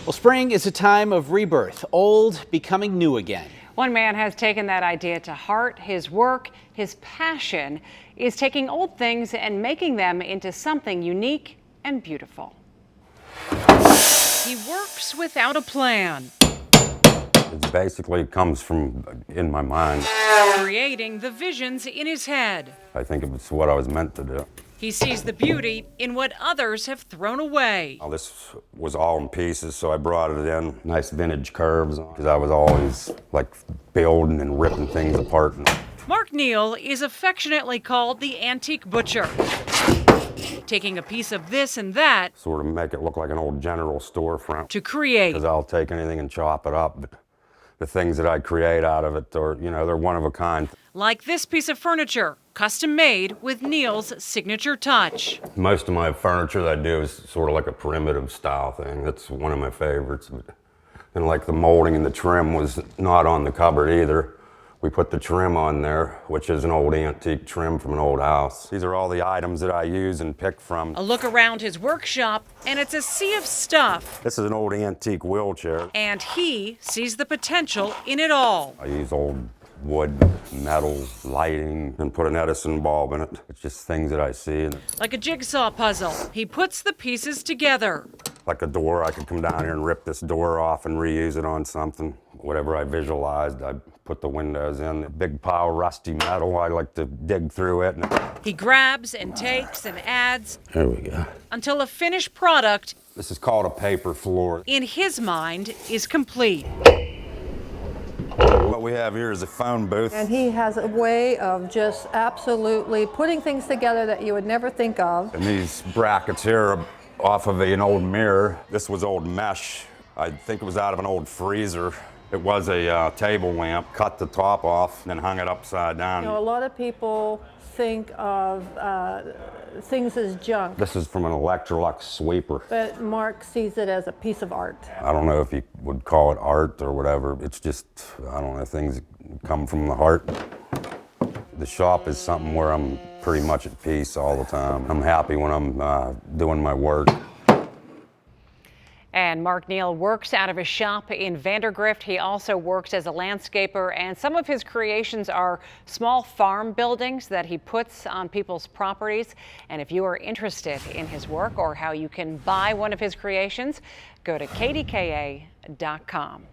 Well, spring is a time of rebirth, old becoming new again. One man has taken that idea to heart. His work, his passion, is taking old things and making them into something unique and beautiful. He works without a plan, It basically comes from in my mind. creating the visions in his head. I think it's what I was meant to do. He sees the beauty in what others have thrown away. All this was all in pieces, so I brought it in. Nice vintage curves, because I was always like building and ripping things apart. Mark Neal is affectionately called the antique butcher. Taking a piece of this and that Sort of make it look like an old general storefront. to create. Because I'll take anything and chop it up, but the things that I create out of it are, they're one of a kind. Like this piece of furniture, custom made with Neal's signature touch. Most of my furniture that I do is sort of like a primitive style thing. That's one of my favorites. And like the molding and the trim was not on the cupboard either. We put the trim on there, which is an old antique trim from an old house. These are all the items that I use and pick from. A look around his workshop, and it's a sea of stuff. This is an old antique wheelchair. And he sees the potential in it all. I use old wood, metal, lighting, and put an Edison bulb in it. It's just things that I see. Like a jigsaw puzzle, he puts the pieces together. Like a door, I could come down here and rip this door off and reuse it on something. Whatever I visualized, I put the windows in. A big pile of rusty metal, I like to dig through it. He grabs and takes and adds. There we go. Until a finished product, This is called a paper floor. in his mind, is complete. What we have here is a phone booth. And he has a way of just absolutely putting things together that you would never think of. And these brackets here are off of an old mirror. This was old mesh. I think it was out of an old freezer. It was a table lamp. Cut the top off, then hung it upside down. You know, a lot of people think of things as junk, This is from an Electrolux sweeper. but Mark sees it as a piece of art. I don't know if you would call it art or whatever. It's just, I don't know, things come from the heart. The shop is something where I'm pretty much at peace all the time. I'm happy when I'm doing my work. And Mark Neal works out of his shop in Vandergrift. He also works as a landscaper, and some of his creations are small farm buildings that he puts on people's properties. And if you are interested in his work or how you can buy one of his creations, go to kdka.com.